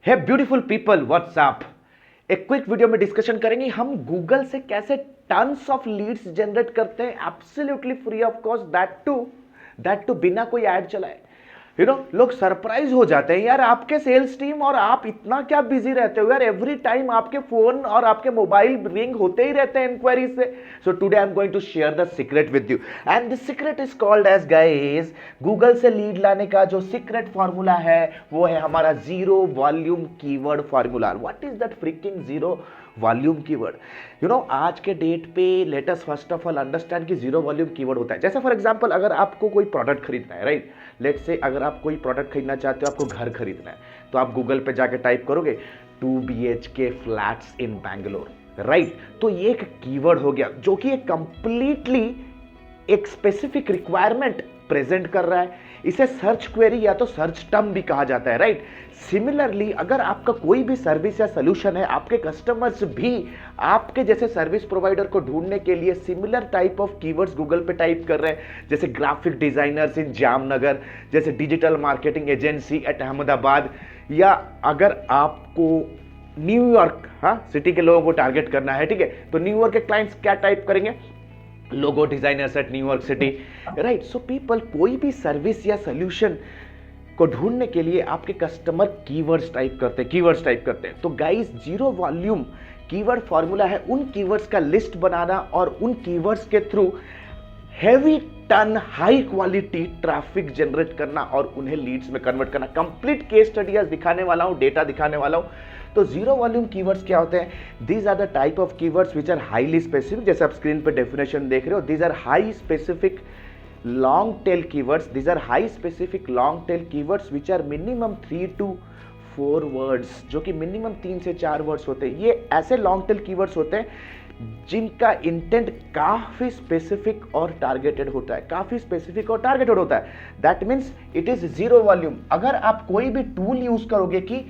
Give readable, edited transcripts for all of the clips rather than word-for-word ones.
हे beautiful people, what's up. एक quick video में discussion करेंगे हम गूगल से कैसे टन्स ऑफ लीड्स जनरेट करते हैं absolutely free of cost, that too बिना कोई ऐड चलाए। लोग सरप्राइज हो जाते हैं यार, आपके सेल्स टीम और आप इतना क्या बिजी रहते हो यार, एवरी टाइम आपके फोन और आपके मोबाइल रिंग होते ही रहते हैं इंक्वायरी से। So today I am going to share the secret with you and the secret is called as guys, Google से लीड लाने का जो सीक्रेट फॉर्मूला है वो है हमारा zero volume keyword formula. What is that freaking zero volume keyword? आज के डेट पे let us first of all understand कि जीरो वॉल्यूम कीवर्ड होता है। जैसे फॉर एग्जांपल अगर आपको कोई प्रोडक्ट खरीदना है, राइट, लेट से अगर आप कोई प्रोडक्ट खरीदना चाहते हो, आपको घर खरीदना है, तो आप गूगल पे जाके टाइप करोगे 2 BHK फ्लैट्स इन बैंगलोर, राइट। तो ये एक कीवर्ड हो गया जो कि एक कंप्लीटली एक स्पेसिफिक रिक्वायरमेंट प्रेजेंट कर रहा है। इसे सर्च क्वेरी या तो सर्च टर्म भी कहा जाता है, राइट। सिमिलरली अगर आपका कोई भी सर्विस या सोल्यूशन है, आपके कस्टमर्स भी आपके जैसे सर्विस प्रोवाइडर को ढूंढने के लिए similar type of keywords Google पे टाइप कर रहे हैं, जैसे ग्राफिक डिजाइनर्स इन जामनगर, जैसे digital marketing agency at Ahmedabad, या अगर आपको न्यूयॉर्क सिटी के लोगों को टारगेट करना है, ठीक है, तो न्यूयॉर्क के क्लाइंट्स क्या टाइप करेंगे? Logo designers at New York city, right. So people कोई भी सर्विस या सोल्यूशन को ढूंढने के लिए आपके कस्टमर कीवर्ड्स टाइप करते हैं। तो guys, zero volume keyword formula है उन कीवर्ड्स का लिस्ट बनाना और उन कीवर्ड्स के through heavy ton high quality traffic generate करना और उन्हें लीड्स में कन्वर्ट करना। कंप्लीट केस स्टडी आज दिखाने वाला हूं, डेटा दिखाने वाला हूं। तो जीरो वॉल्यूम कीवर्ड्स क्या होते हैं? These are the type of keywords which are highly specific, जैसे आप स्क्रीन पे डेफिनेशन देख रहे हो। These are high specific long tail keywords, these are high specific long tail keywords which are minimum 3 to 4 words, जो कि minimum 3 से 4 words होते हैं। ये ऐसे लॉन्ग टेल कीवर्ड्स होते हैं जिनका इंटेंट काफी स्पेसिफिक और टारगेटेड होता है, that means it is zero volume. अगर आप कोई भी टूल यूज करोगे कि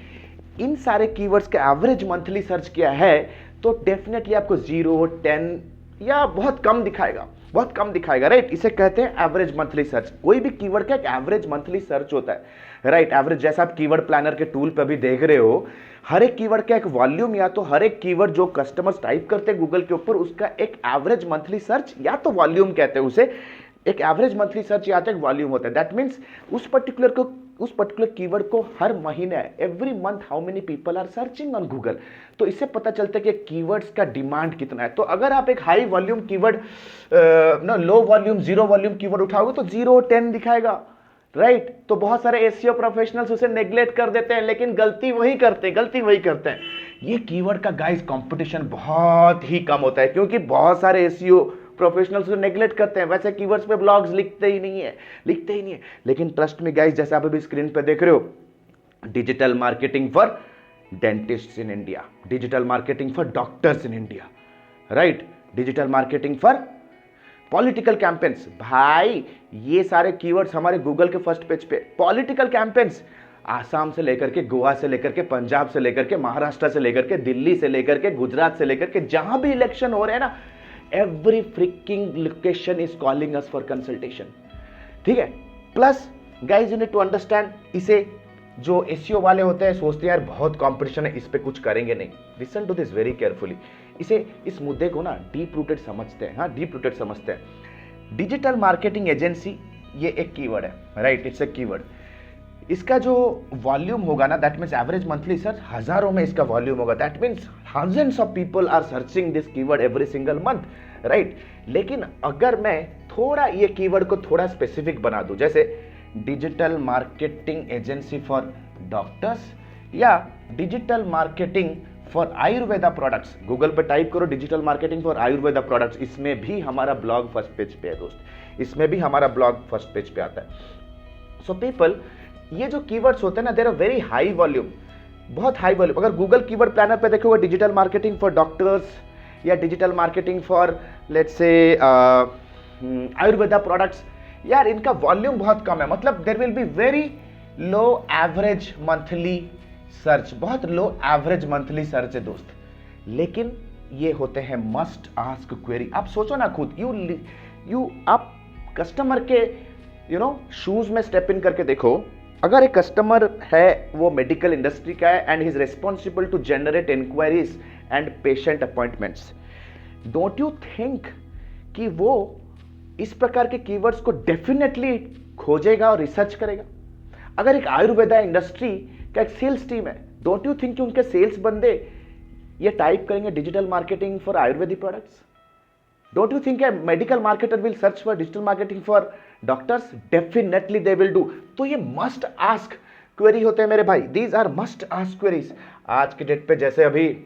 इन सारे कीवर्ड्स के एवरेज मंथली सर्च किया है, तो डेफिनेटली आपको 0, 10 या बहुत कम दिखाएगा, राइट। इसे कहते हैं एवरेज मंथली सर्च। कोई भी कीवर्ड का एक एवरेज मंथली सर्च होता है, राइट। एवरेज जैसा आप कीवर्ड प्लानर के टूल पे भी देख रहे हो, हर एक कीवर्ड का एक वॉल्यूम, या तो हर एक कीवर्ड जो कस्टमर्स टाइप करते हैं गूगल के ऊपर, उसका एक एवरेज मंथली सर्च या तो वॉल्यूम कहते हैं उसे। एक एवरेज मंथली सर्च या तो एक वॉल्यूम होता है। दैट मीन्स उस पर्टिकुलर कीवर्ड को हर महीने, every month how many people are searching on Google. तो इससे पता चलता है कि कीवर्ड्स का डिमांड कितना है। तो अगर आप एक high volume keyword low volume zero volume keyword उठाओगे तो 0, 10 दिखाएगा, राइट। तो बहुत सारे एसईओ प्रोफेशनल्स उसे नेग्लेक्ट कर देते हैं, लेकिन गलती वही करते हैं। ये कीवर्ड का गाइस कंपटीशन बहुत ही कम होता है, क्योंकि बहुत सारे एसईओ प्रोफेशनल्स को नेग्लेक्ट करते हैं। वैसे कीवर्ड्स पे ब्लॉग्स लिखते ही नहीं है। लेकिन ट्रस्ट में गाइस, जैसे आप अभी स्क्रीन पे देख रहे हो, digital marketing for dentists in India, digital marketing for doctors in India, right, digital marketing for political campaigns. भाई ये सारे कीवर्ड्स हमारे गूगल के फर्स्ट पेज पे। पॉलिटिकल कैंपेन्स आसाम से लेकर के, गोवा से लेकर के, पंजाब से लेकर के, महाराष्ट्र से लेकर के, दिल्ली से लेकर के, गुजरात से लेकर के, जहां भी इलेक्शन हो रहे हैं ना, every freaking location is calling us for consultation, ठीक है। Plus guys you need to understand, इसे जो एसईओ वाले होते हैं सोचते हैं यार बहुत कंपटीशन है, इस पे कुछ करेंगे नहीं। Listen to this very carefully. इस मुद्दे को ना डीप रूटेड समझते हैं। डिजिटल मार्केटिंग एजेंसी ये एक कीवर्ड है, राइट, इट्स ए कीवर्ड। इसका जो वॉल्यूम होगा ना, that means average monthly search हजारों में इसका वॉल्यूम होगा। That means thousands of people are searching this keyword every single month, right. लेकिन अगर मैं थोड़ा ये कीवर्ड को थोड़ा स्पेसिफिक बना दूं, जैसे digital marketing agency for doctors या digital marketing for Ayurveda products, Google पे टाइप करो digital marketing for Ayurveda products, इसमें भी हमारा ब्लॉग फर्स्ट पेज पे है दोस्त, आता है। सो पीपल, ये जो कीवर्ड्स होते हैं ना, there are very high volume, बहुत हाई वॉल्यूम। अगर गूगल कीवर्ड प्लानर पे देखोगे डिजिटल मार्केटिंग फॉर डॉक्टर्स या digital marketing for let's say Ayurveda products, यार इनका वॉल्यूम बहुत कम है। मतलब there will be very low average monthly search, बहुत लो एवरेज मंथली सर्च है दोस्त। लेकिन ये होते हैं मस्ट आस्क क्वेरी। आप सोचो ना खुद, आप कस्टमर के शूज में स्टेप इन करके देखो अगर एक कस्टमर है वो मेडिकल इंडस्ट्री का है and he is responsible to generate inquiries and patient appointments, don't you think कि वो इस प्रकार के कीवर्ड्स को डेफिनेटली खोजेगा और रिसर्च करेगा? अगर एक आयुर्वेदा इंडस्ट्री का एक सेल्स टीम है, डोंट यू थिंक कि उनके सेल्स बंदे ये टाइप करेंगे digital marketing for Ayurvedic products? Don't you think a medical marketer will search for digital marketing for doctors? Definitely they will do. तो ये मस्ट आस्क क्वेरी होते हैं मेरे भाई. These are must ask queries. आज के डेट पे जैसे अभी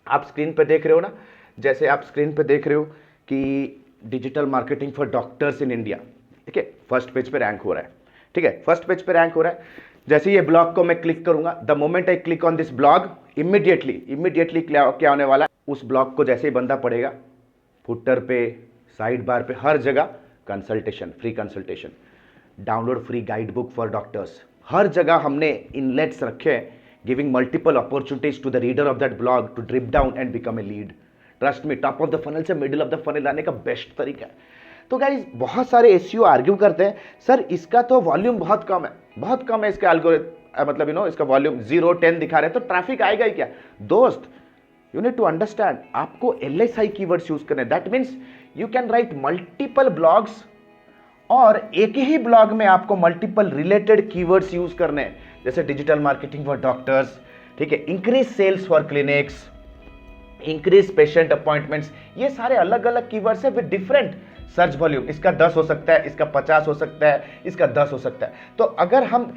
आप स्क्रीन पे देख रहे हो ना, जैसे आप स्क्रीन पे देख रहे हो कि digital marketing for doctors in India, ठीक है, फर्स्ट पेज पे रैंक हो रहा है. ठीक है, फर्स्ट पेज पे रैंक हो रहा है. जैसे ये ब्लॉग को मैं क्लिक करूंगा, the moment I click on this blog, immediately क्या होने वाला है, उस ब्लॉग को जैसे ही बंदा पढ़ेगा, फुटर पे, साइड बार पे, हर जगह consultation, free consultation, download free guide book for doctors, हर जगह हमने इनलेट्स रखे हैं, giving multiple opportunities to the reader of that blog to drip down and become a lead. Trust me, top of the funnel से middle of the funnel आने का best तरीका है. तो गाइज बहुत सारे एसईओ आर्ग्यू करते हैं, सर इसका तो वॉल्यूम बहुत कम है इसका एल्गोरिथम, मतलब इसका वॉल्यूम 0 10 दिखा रहे हैं, तो ट्रैफिक आएगा ही क्या? दोस्त, यू नीड टू अंडरस्टैंड, आपको LSI कीवर्ड्स यूज करने. That means you can write multiple blogs और एक ही ब्लॉग में आपको मल्टीपल रिलेटेड कीवर्ड्स यूज करने हैं. जैसे डिजिटल मार्केटिंग फॉर डॉक्टर्स, ठीक है, increase sales for clinics, increase patient appointments, ये सारे अलग अलग कीवर्ड्स है विद डिफरेंट सर्च वॉल्यूम. इसका 10 हो सकता है, इसका 50 हो सकता है, इसका 10 हो सकता है. तो अगर हम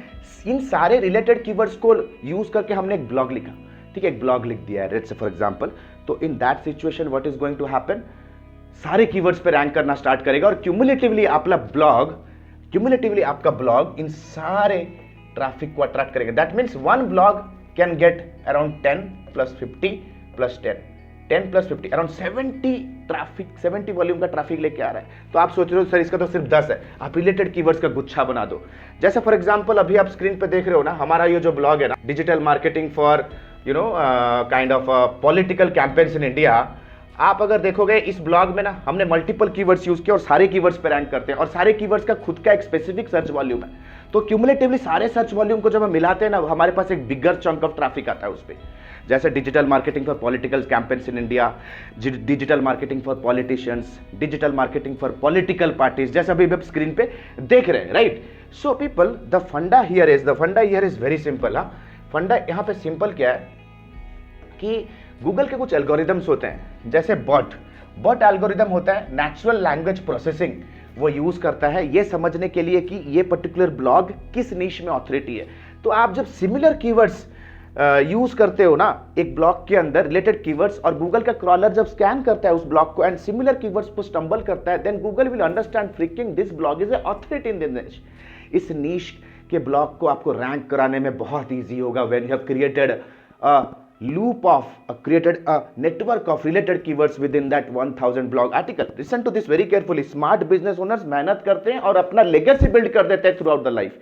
इन सारे रिलेटेड कीवर्ड्स को यूज करके हमने एक ब्लॉग लिखा, ठीक है, एक ब्लॉग लिख दिया है लेट्स से फॉर एग्जांपल, तो in that situation what is going to happen, सारे कीवर्ड्स पे रैंक करना स्टार्ट करेगा और क्यूमुलेटिवली आपका ब्लॉग इन सारे ट्रैफिक को अट्रैक्ट करेगा. That means one blog can get around 10 + 50 + 10 + 50 around 70 volume का ट्रैफिक लेके आ रहा है. तो आप सोच रहे हो सर इसका तो सिर्फ 10 है, आप रिलेटेड कीवर्ड्स का गुच्छा बना दो. जैसे फॉर एग्जांपल अभी आप स्क्रीन पे देख रहे हो ना, हमारा ये जो ब्लॉग है ना, digital marketing for kind of political campaigns in India, आप अगर देखोगे इस ब्लॉग में ना हमने मल्टीपल कीवर्ड्स यूज किए और सारे कीवर्ड्स पे रैंक करते हैं और सारे कीवर्ड्स का खुद का एक स्पेसिफिक सर्च वॉल्यूम है. तो क्यूमुलेटिवली सारे सर्च वॉल्यूम को जब हम मिलाते हैं ना, हमारे पास एक बिगर चंक ऑफ ट्रैफिक आता है उस पर. जैसे digital marketing for political campaigns in India, digital marketing for politicians, digital marketing for political parties, जैसे अभी आप स्क्रीन पे देख रहे हैं, राइट. सो पीपल, द फंडा हियर इज वेरी सिंपल. फंडा यहाँ पे सिंपल क्या है कि गूगल के कुछ एल्गोरिदम्स होते हैं, जैसे बॉट एल्गोरिदम होता है, नेचुरल लैंग्वेज प्रोसेसिंग वो यूज करता है ये समझने के लिए कि ये पर्टिकुलर ब्लॉग किस नीश में ऑथोरिटी है. तो आप जब सिमिलर कीवर्ड्स यूज करते हो ना एक ब्लॉग के अंदर रिलेटेड कीवर्ड्स, और गूगल का क्रॉलर जब स्कैन करता है उस ब्लॉग को एंड सिमिलर कीवर्ड्स को स्टंबल करता है, then Google will understand freaking this blog is a authority in this niche. इस नीश के ब्लॉग को आपको रैंक कराने में बहुत ईजी होगा when you have created created a network of related keywords within that 1000 blog article. Listen to this very carefully. Smart business owners मेहनत करते हैं और अपना legacy build कर देते हैं throughout the life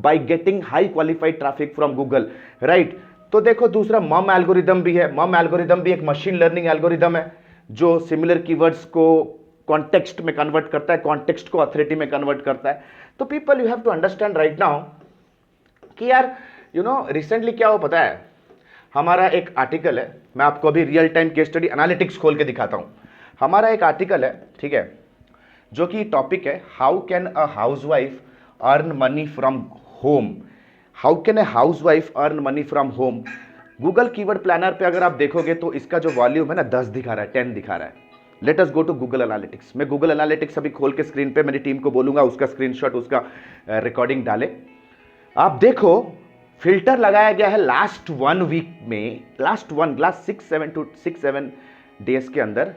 by getting high qualified traffic from Google, right? तो देखो दूसरा मम एल्गोरिदम भी है. मम एल्गोरिदम भी एक मशीन लर्निंग एल्गोरिदम है जो सिमिलर कीवर्ड्स को कॉन्टेक्स्ट में कन्वर्ट करता है, कॉन्टेक्स्ट को अथॉरिटी में कन्वर्ट करता है. तो people you have to understand right now कि यार रिसेंटली क्या हो पता है, हमारा एक आर्टिकल है, मैं आपको अभी real time case study analytics खोल के दिखाता हूं. हमारा एक आर्टिकल है, ठीक है, जो कि टॉपिक है how can a housewife earn money from home. How can a housewife earn money from home. Google keyword planner पे अगर आप देखोगे तो इसका जो वॉल्यूम है ना 10 दिखा रहा है, 10 दिखा रहा है. Let us go to Google Analytics. मैं गूगल एनालिटिक्स अभी खोल के स्क्रीन पे मेरी टीम को बोलूंगा उसका स्क्रीनशॉट, उसका रिकॉर्डिंग डाले. आप देखो फिल्टर लगाया गया है लास्ट 1 वीक में, लास्ट 6 7 डेज के अंदर.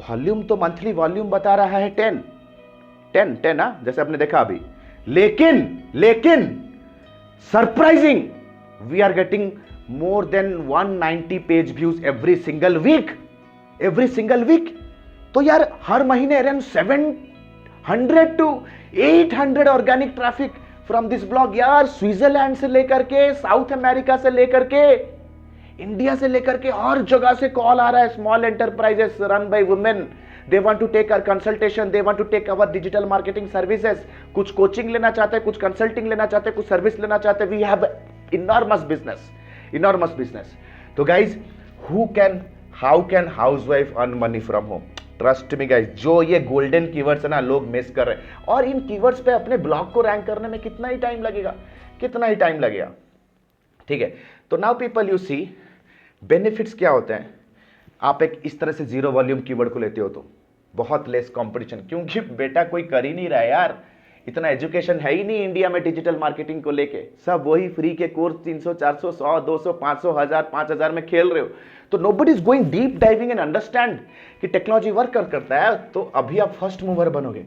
वॉल्यूम तो मंथली वॉल्यूम बता रहा है 10 ना, जैसे आपने देखा अभी. लेकिन surprising we are getting more than 190 page views every single week. तो यार हर महीने around 700 to 800 organic traffic from this blog. यार स्विट्जरलैंड से लेकर के, साउथ अमेरिका से लेकर के, इंडिया से लेकर के हर जगह से कॉल आ रहा है. Small enterprises run by women, they want to take our consultation, they want to take our digital marketing services, कुछ कोचिंग लेना चाहते हैं, कुछ कंसल्टिंग लेना चाहते हैं, कुछ सर्विस लेना चाहते हैं. We have enormous business. तो guys, how can housewife earn money from home? Trust me guys, जो ये गोल्डन कीवर्ड्स है ना, लोग मिस कर रहे हैं. और इन कीवर्ड्स पे अपने ब्लॉग को रैंक करने में कितना ही टाइम लगेगा. ठीक है. तो now people, you see benefits क्या होते हैं. आप एक इस तरह से जीरो वॉल्यूम कीवर्ड को लेते हो तो बहुत लेस कंपटीशन, क्योंकि बेटा कोई कर ही नहीं रहा है यार. इतना एजुकेशन है ही नहीं इंडिया में डिजिटल मार्केटिंग को लेके. सब वही फ्री के कोर्स 300 400 100 200 500 1000 5000 में खेल रहे हो. तो nobody is going deep diving and understand कि टेक्नोलॉजी वर्क करता है. तो अभी आप फर्स्ट मूवर बनोगे.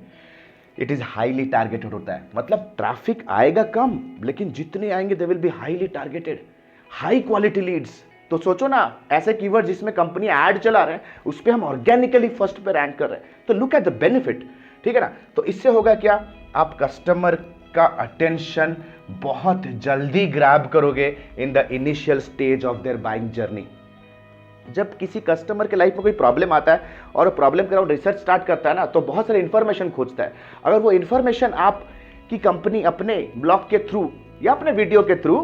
इट इज हाईली टारगेटेड होता है. मतलब ट्रैफिक आएगा कम, लेकिन जितने आएंगे they will be highly targeted, high quality Leeds. तो सोचो ना, ऐसे कीवर्ड जिसमें कंपनी ऐड चला रहे हैं, उस पर हम ऑर्गेनिकली फर्स्ट पे रैंक कर रहे हैं. तो लुक एट द बेनिफिट. ठीक है ना. तो इससे होगा क्या, आप कस्टमर का अटेंशन बहुत जल्दी ग्रैब करोगे in the initial stage of their buying journey. जब किसी कस्टमर के लाइफ में कोई प्रॉब्लम आता है और प्रॉब्लम के अराउंड रिसर्च स्टार्ट करता है ना, तो बहुत सारे इंफॉर्मेशन खोजता है. अगर वो इंफॉर्मेशन आपकी कंपनी अपने ब्लॉग के थ्रू या अपने वीडियो के थ्रू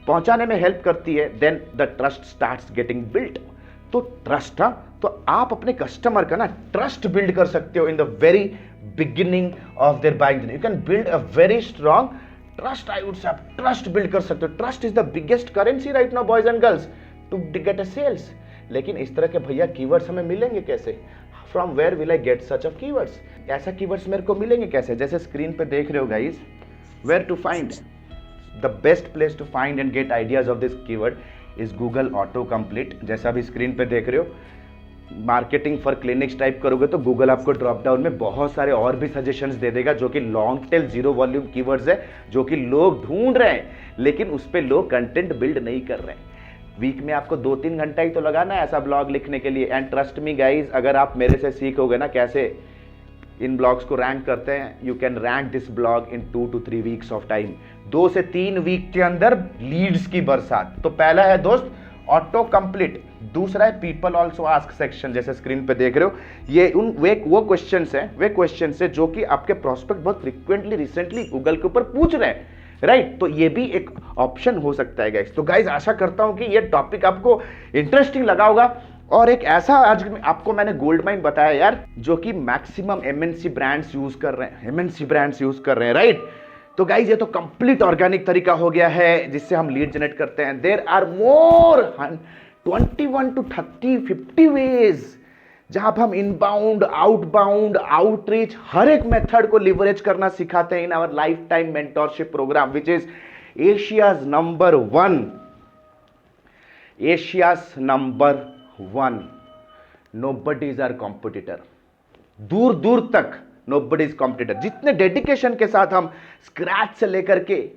पहुंचाने में हेल्प करती है, then the trust starts getting built. तो ट्रस्ट, तो आप अपने कस्टमर का ना ट्रस्ट बिल्ड कर सकते हो in the very beginning of their buying journey. You can build a very strong trust. I would say आप ट्रस्ट बिल्ड कर सकते हो. Trust is the biggest currency right now boys and girls to get a sales. लेकिन इस तरह के भैया keywords हमें मिलेंगे कैसे? From where will I get such of keywords? ऐसा कीवर्ड्स मेरे को मिलेंगे कैसे? जैसे स्क्रीन पे देख रहे हो guys, where to find the best place to find and get ideas of this keyword is Google auto complete. जैसा अभी स्क्रीन पे देख रहे हो, मार्केटिंग फॉर क्लिनिक्स टाइप करोगे तो गूगल आपको ड्रॉप डाउन में बहुत सारे और भी सजेशंस दे देगा, जो कि long tail zero volume keywords है, जो कि लोग ढूंढ रहे हैं, लेकिन उस पर लोग कंटेंट बिल्ड नहीं कर रहे हैं. वीक में आपको 2-3 घंटा ही तो लगाना है ऐसा ब्लॉग लिखने के लिए. एंड ट्रस्ट मी गाइज, अगर आप मेरे से सीखोगे ना कैसे इन ब्लॉग्स को रैंक करते हैं, you can rank this blog in 2 to 3 weeks of time. 2 से 3 वीक के अंदर लीड्स की बरसात. तो पहला है दोस्त ऑटो कंप्लीट. दूसरा है पीपल ऑल्सो आस्क सेक्शन, जैसे स्क्रीन पे देख रहे हो. ये वो क्वेश्चंस है जो कि आपके प्रोस्पेक्ट बहुत फ्रिक्वेंटली रिसेंटली गूगल के ऊपर पूछ रहे हैं, राइट. तो ये भी एक ऑप्शन हो सकता है गाइस. तो गाइस, आशा करता हूं कि ये टॉपिक आपको इंटरेस्टिंग लगा होगा. और एक ऐसा आज आपको मैंने गोल्ड माइन बताया यार, जो कि मैक्सिमम एमएनसी ब्रांड्स यूज कर रहे हैं, राइट. तो गाइस, ये तो कंप्लीट ऑर्गेनिक तरीका हो गया है जिससे हम लीड जनरेट करते हैं. There are more 21 to 30 50 ways जहां पर हम इनबाउंड, आउटबाउंड, आउटरीच हर एक मेथड को लिवरेज करना सिखाते हैं in our lifetime mentorship program, which is Asia's number 1. Nobody is our competitor. दूर दूर तक नोबडी इज कॉम्पिटिटर. जितने डेडिकेशन के साथ हम स्क्रैच से लेकर के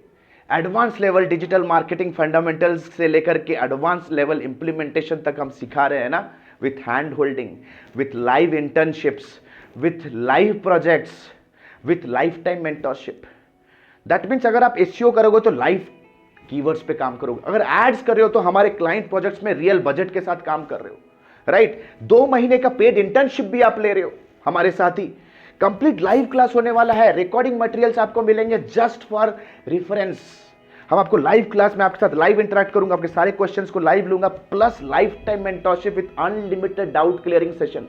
advance level digital marketing fundamentals से लेकर के एडवांस लेवल इंप्लीमेंटेशन तक हम सिखा रहे हैं ना, with hand holding, with live internships, with live projects, with life time mentorship. That means अगर आप एसईओ करोगे तो लाइव कीवर्ड्स पे काम करोगे. अगर एड्स कर रहे हो तो हमारे क्लाइंट प्रोजेक्ट्स में रियल बजट के साथ काम कर रहे हो, राइट. 2 महीने का पेड इंटर्नशिप भी आप ले रहे हो हमारे साथ ही. कंप्लीट लाइव क्लास होने वाला है. रिकॉर्डिंग मटेरियल्स आपको मिलेंगे जस्ट फॉर रेफरेंस. हम आपको लाइव क्लास में आपके साथ लाइव इंटरेक्ट करूंगा, आपके सारे क्वेश्चंस को लाइव लूंगा, plus life time mentorship with unlimited doubt clearing session.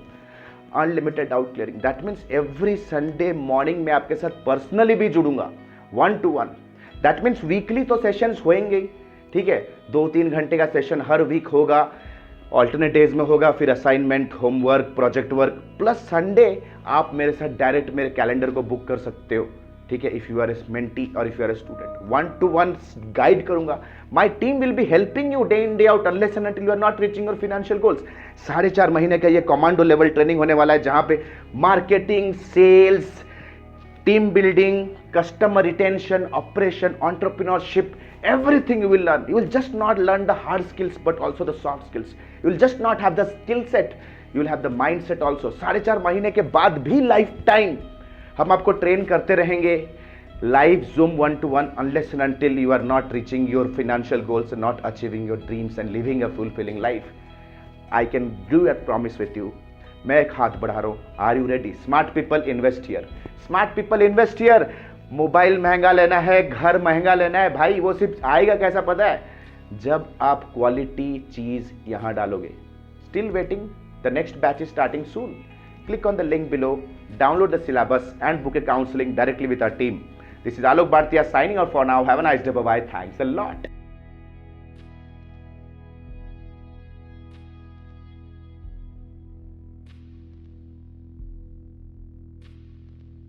Unlimited doubt clearing, that means every Sunday morning में आपके साथ पर्सनली भी जुड़ूंगा 1-to-1. दैट मीन्स वीकली तो सेशंस होंगे, ठीक है. 2-3 घंटे का सेशन हर वीक होगा, ऑल्टरनेट डेज में होगा, फिर assignment, homework, project work, plus Sunday आप मेरे साथ डायरेक्ट मेरे कैलेंडर को बुक कर सकते हो, ठीक है. If you are a mentee और if you are a student, 1-to-1 guide करूंगा. My team will be helping you day in day out unless and until you are not reaching your financial goals. 4.5 महीने का ये commando level training होने वाला है, जहां पे marketing, sales, team building, customer retention, operation, entrepreneurship, everything you will learn. You will just not learn the hard skills but also the soft skills. You will just not have the skill set, you will have the mindset also. 4.5 महीने के बाद भी life time हम आपको train करते रहेंगे, live zoom 1-to-1, unless and until you are not reaching your financial goals and not achieving your dreams and living a fulfilling life. I can do a promise with you. मैं एक हाथ बढ़ा रहा हूं, are you ready? Smart people invest here, smart people invest here. Mobile महंगा लेना है, घर महंगा लेना है, भाई वो सिर्फ आएगा कैसा पता है? जब आप क्वालिटी चीज यहां डालोगे। Still waiting? The next batch is starting soon. Click on the link below, download the syllabus and book a counseling directly with our team. This is Alok Bhartiya signing out for now. Have a nice day. Bye-bye. Thanks a lot.